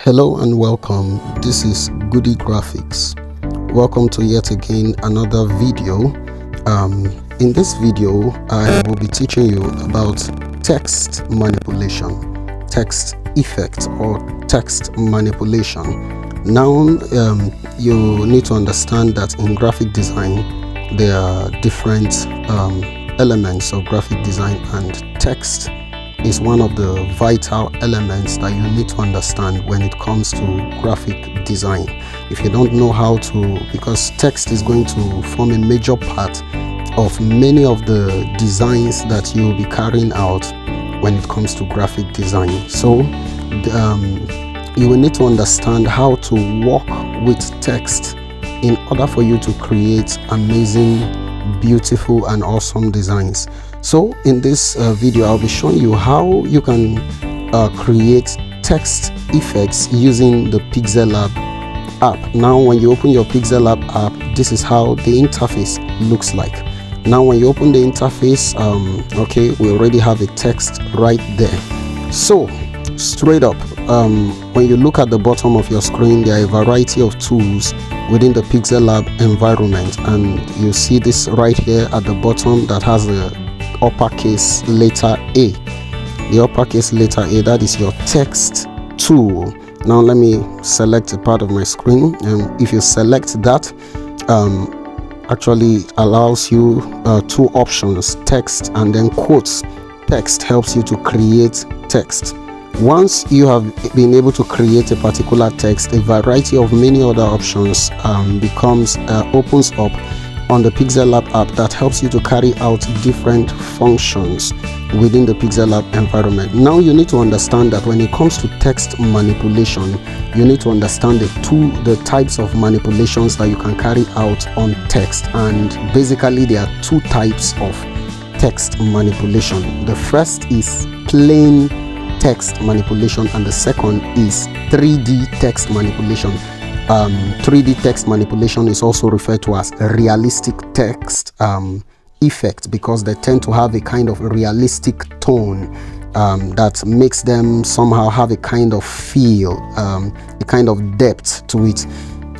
Hello and welcome. This is Goody Graphics. Welcome to yet again another video. In this video I will be teaching you about text manipulation, text effect or text manipulation. Now you need to understand that in graphic design there are different elements of graphic design, and text is one of the vital elements that you need to understand when it comes to graphic design. If you don't know how to, because text is going to form a major part of many of the designs that you will be carrying out when it comes to graphic design. So you will need to understand how to work with text in order for you to create amazing, beautiful and awesome designs. So in this video I'll be showing you how you can create text effects using the Pixellab app. Now when you open your Pixellab app, this is how the interface looks like. Now when you open the interface, okay, we already have a text right there. So straight up, when you look at the bottom of your screen, there are a variety of tools within the Pixellab environment, and you see this right here at the bottom that has the uppercase letter A. The uppercase letter A, that is your text tool. Now let me select a part of my screen, and if you select that, actually allows you two options, text and then quotes. Text helps you to create text. Once you have been able to create a particular text, a variety of many other options opens up on the Pixellab app that helps you to carry out different functions within the Pixellab environment. Now you need to understand that when it comes to text manipulation, you need to understand the types of manipulations that you can carry out on text, and basically there are two types of text manipulation. The first is plain text manipulation and the second is 3D text manipulation. 3D text manipulation is also referred to as realistic text effect, because they tend to have a kind of realistic tone that makes them somehow have a kind of feel, a kind of depth to it.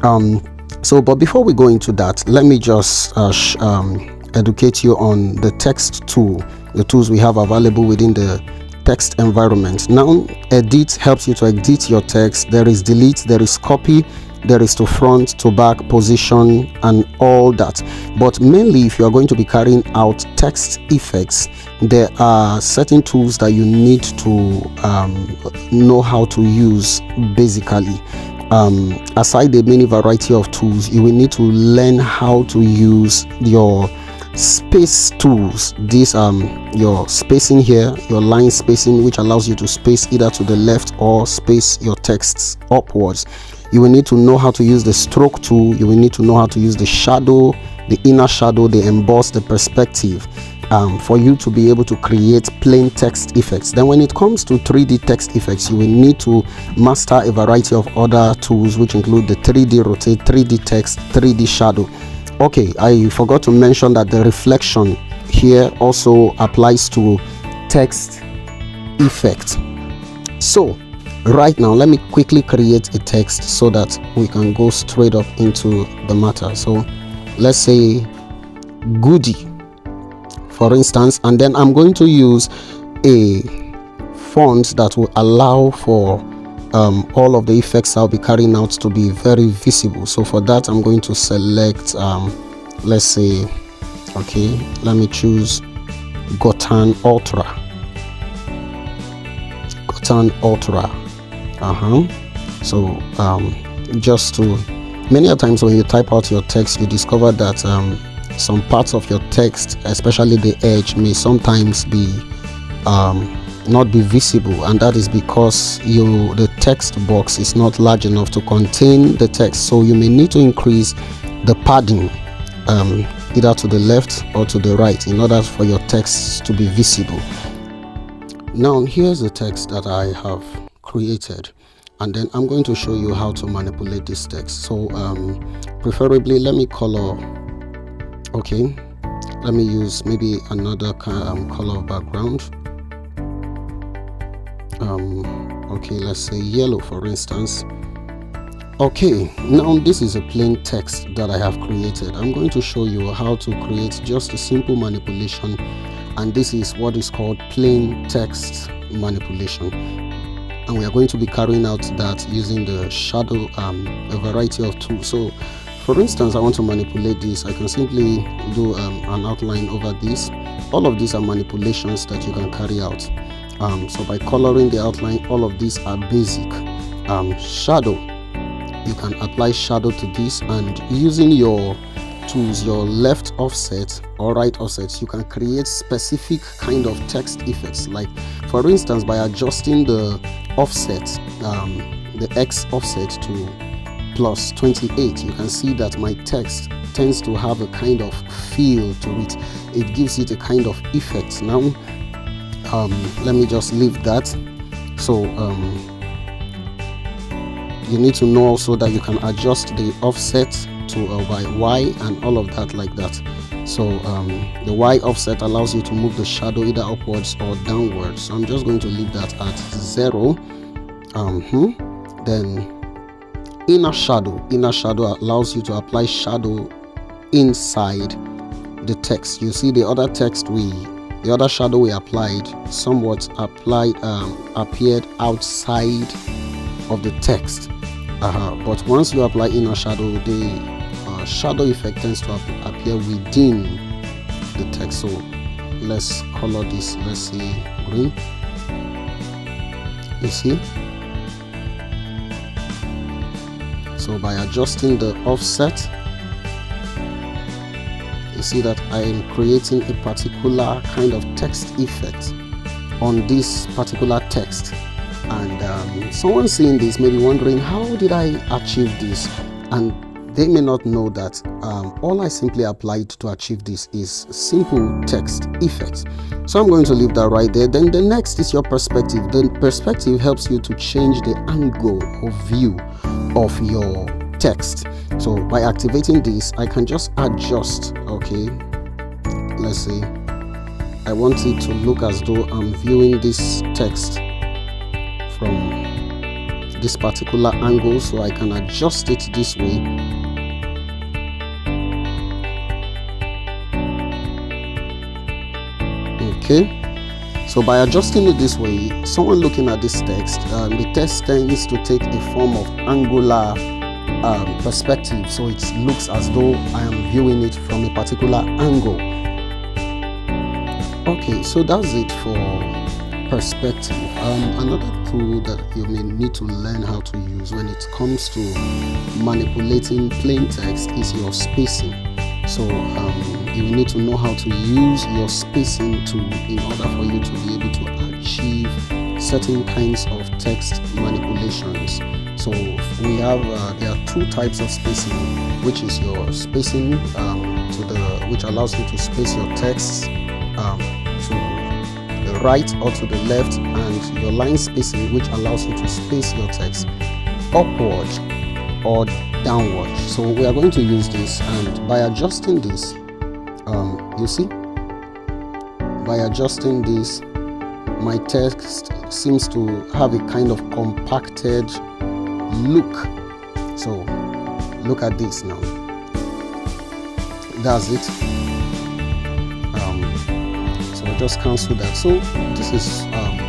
But before we go into that, let me just educate you on the text tool, the tools we have available within the text environment. Now edit helps you to edit your text. There is delete, there is copy, there is to front, to back, position and all that. But mainly if you are going to be carrying out text effects, there are certain tools that you need to know how to use. Basically, aside the many variety of tools, you will need to learn how to use your space tools. These your spacing here, your line spacing, which allows you to space either to the left or space your texts upwards. You will need to know how to use the stroke tool. You will need to know how to use the shadow, the inner shadow, the emboss, the perspective, for you to be able to create plain text effects. Then when it comes to 3D text effects, you will need to master a variety of other tools, which include the 3D rotate, 3D text, 3D shadow. Okay, I forgot to mention that the reflection here also applies to text effect. So right now let me quickly create a text so that we can go straight up into the matter. So let's say Goody, for instance, and then I'm going to use a font that will allow for all of the effects I'll be carrying out to be very visible. So for that I'm going to select let's say, okay, let me choose Gotan Ultra. So just to, many a times when you type out your text, you discover that some parts of your text, especially the edge, may sometimes be not be visible, and that is because the text box is not large enough to contain the text. So you may need to increase the padding either to the left or to the right in order for your text to be visible. Now here's the text that I have created, and then I'm going to show you how to manipulate this text. So preferably let me color, okay, let me use maybe another color of background. Okay, let's say yellow for instance. Okay, now this is a plain text that I have created. I'm going to show you how to create just a simple manipulation, and this is what is called plain text manipulation, and we are going to be carrying out that using the shadow, a variety of tools. So for instance, I want to manipulate this. I can simply do an outline over this. All of these are manipulations that you can carry out. So by coloring the outline, all of these are basic. Shadow, you can apply shadow to this, and using your tools, your left offset or right offset, you can create specific kind of text effects. Like for instance, by adjusting the offset, the X offset to plus 28, you can see that my text tends to have a kind of feel to it. It gives it a kind of effect. Now let me just leave that. So you need to know also that you can adjust the offset to by Y and all of that like that. So the Y offset allows you to move the shadow either upwards or downwards. So I'm just going to leave that at 0. Then inner shadow allows you to apply shadow inside the text. You see the other shadow we applied appeared outside of the text, but once you apply inner shadow, the shadow effect tends to appear within the text. So let's color this, let's say green. You see, so by adjusting the offset, you see that I am creating a particular kind of text effect on this particular text. And someone seeing this may be wondering, how did I achieve this? And they may not know that all I simply applied to achieve this is simple text effects. So I'm going to leave that right there. Then the next is your perspective. The perspective helps you to change the angle of view of your text. So by activating this, I can just adjust. Okay, let's say I want it to look as though I'm viewing this text from this particular angle, so I can adjust it this way. Okay, so by adjusting it this way, someone looking at this text, the text tends to take a form of angular perspective, so it looks as though I am viewing it from a particular angle. Okay, so that's it for perspective. Another tool that you may need to learn how to use when it comes to manipulating plain text is your spacing. So you will need to know how to use your spacing tool in order for you to be able to achieve certain kinds of text manipulations. So we have there are two types of spacing, which is your spacing which allows you to space your text to the right or to the left, and your line spacing, which allows you to space your text upward or downward. So we are going to use this, and by adjusting this, you see, by adjusting this, my text seems to have a kind of compacted look. So look at this now. That's it. So I'll just cancel that. So this is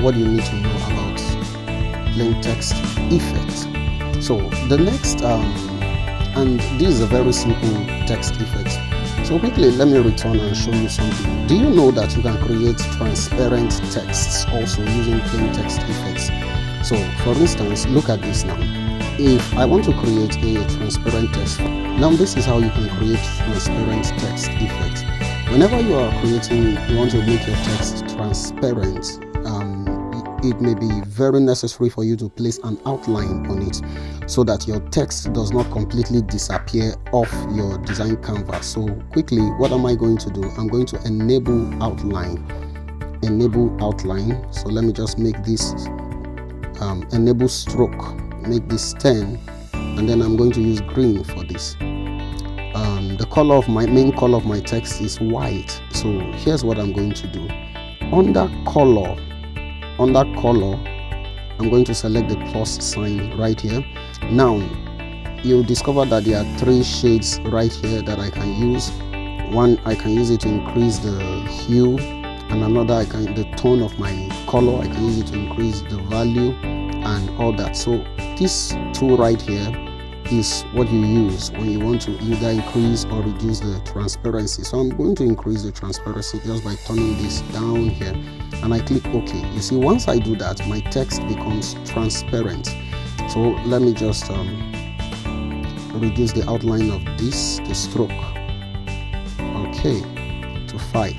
what you need to know about plain text effect. So the next and this is a very simple text effect. So quickly, let me return and show you something. Do you know that you can create transparent texts also using plain text effects? So for instance, look at this now. If I want to create a transparent text, now this is how you can create transparent text effects. Whenever you are creating, you want to make your text transparent, it may be very necessary for you to place an outline on it so that your text does not completely disappear off your design canvas. So quickly, what am I going to do? I'm going to enable outline. So let me just make this enable stroke, make this 10, and then I'm going to use green for this. The color of my main color of my text is white. So here's what I'm going to do. Under color, I'm going to select the plus sign right here. Now you'll discover that there are 3 shades right here that I can use. One, I can use it to increase the hue, and another, the tone of my color, I can use it to increase the value and all that. So this tool right here is what you use when you want to either increase or reduce the transparency. So I'm going to increase the transparency just by turning this down here, and I click OK. You see, once I do that, my text becomes transparent. So let me just reduce the outline of this, the stroke, okay, to 5.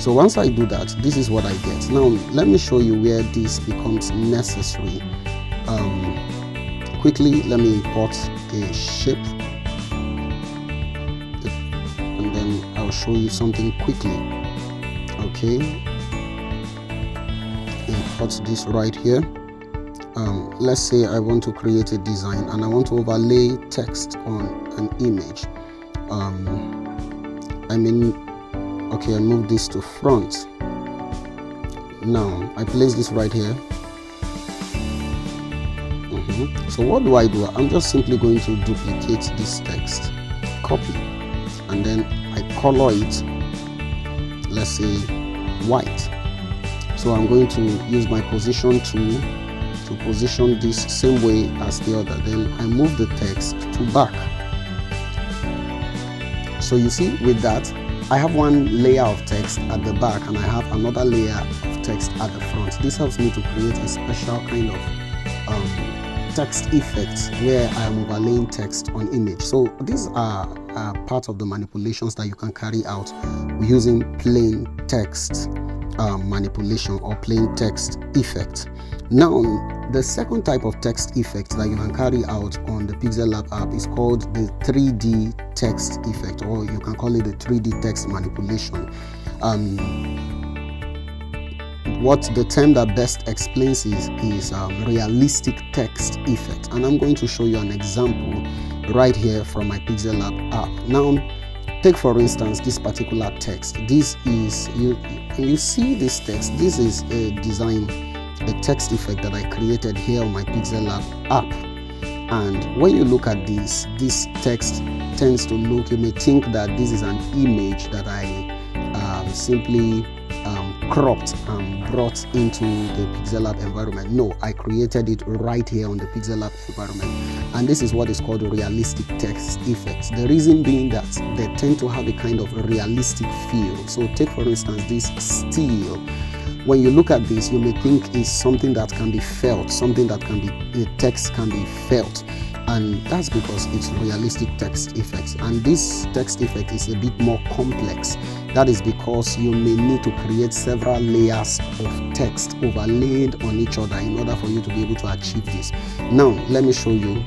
So once I do that, this is what I get. Now let me show you where this becomes necessary. Quickly, let me import a shape, and then I'll show you something quickly. Okay, import this right here. Let's say I want to create a design and I want to overlay text on an image. Okay, I move this to front. Now I place this right here. So what do? I'm just simply going to duplicate this text, copy, and then I color it, let's say white. So I'm going to use my position tool to position this same way as the other. Then I move the text to back. So you see, with that, I have one layer of text at the back and I have another layer of text at the front. This helps me to create a special kind of text effects where I am overlaying text on image. So these are part of the manipulations that you can carry out using plain text manipulation or plain text effect. Now the second type of text effect that you can carry out on the Pixellab app is called the 3D text effect, or you can call it the 3D text manipulation. What the term that best explains is realistic text effect, and I'm going to show you an example right here from my Pixellab app. Now take for instance this particular text. This is you see this text. This is a design, a text effect that I created here on my Pixellab app. And when you look at this text tends to look, you may think that this is an image that I simply cropped and brought into the Pixellab environment. No, I created it right here on the Pixellab environment, and this is what is called a realistic text effect. The reason being that they tend to have a kind of realistic feel. So take for instance this steel. When you look at this, you may think it's something that can be felt, something that can be, the text can be felt, and that's because it's realistic text effects. And this text effect is a bit more complex. That is because you may need to create several layers of text overlaid on each other in order for you to be able to achieve this. Now let me show you.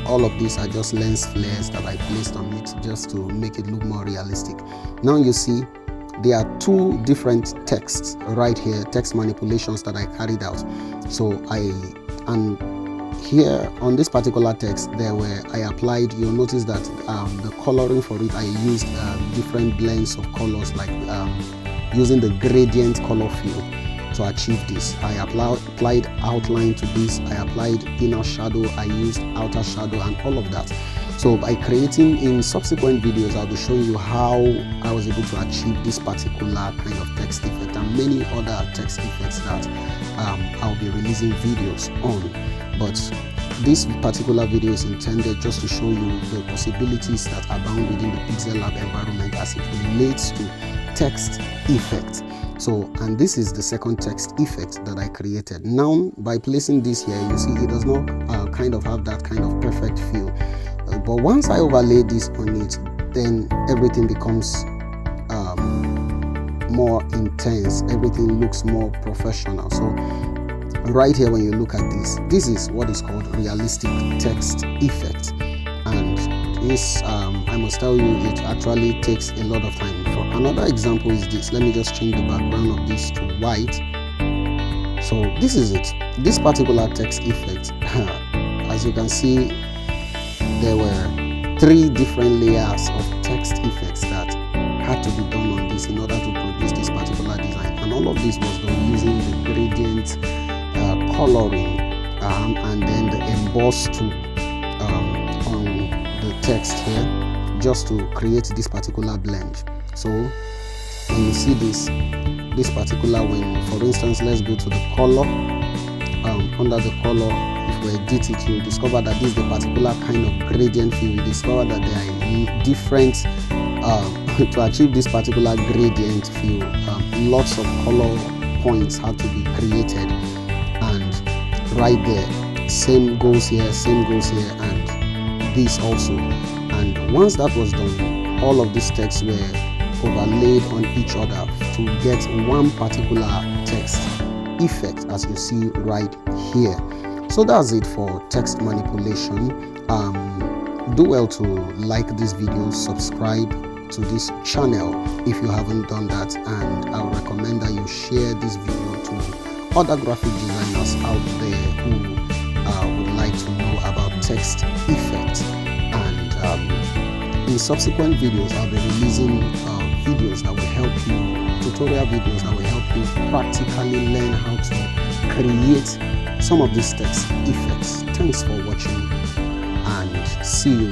All of these are just lens flares that I placed on it just to make it look more realistic. Now you see there are 2 different texts right here, text manipulations that I carried out. So here on this particular text, I applied, you'll notice that the coloring for it, I used different blends of colors, like using the gradient color field to achieve this. I applied outline to this, I applied inner shadow, I used outer shadow, and all of that. So by creating, in subsequent videos, I'll be showing you how I was able to achieve this particular kind of text effect and many other text effects that I'll be releasing videos on. But this particular video is intended just to show you the possibilities that abound within the Pixellab environment as it relates to text effect. So, and this is the second text effect that I created. Now, by placing this here, you see it does not kind of have that kind of perfect feel. But once I overlay this on it, then everything becomes more intense. Everything looks more professional. So right here, when you look at this is what is called realistic text effect. And this, I must tell you, it actually takes a lot of time. For another example is this. Let me just change the background of this to white. So this is it. This particular text effect, as you can see, there were 3 different layers of text effects that had to be done on this in order to produce this particular design. And all of this was done using the gradient coloring and then the emboss tool on the text here, just to create this particular blend. So when you see this particular one, for instance, let's go to the color. Under the color, if we edit it, you'll discover that this is the particular kind of gradient fill. You discover that there are different to achieve this particular gradient fill, lots of color points have to be created, and right there, same goes here, and this also. And once that was done, all of these texts were overlaid on each other to get one particular text effect, as you see right here. So that's it for text manipulation. Do well to like this video, subscribe to this channel if you haven't done that, and I would recommend that you share this video to other graphic designers out there who would like to know about text effects. And in subsequent videos, I'll be releasing videos that will help you, tutorial videos that will help you practically learn how to create some of these text effects. Thanks for watching, and see you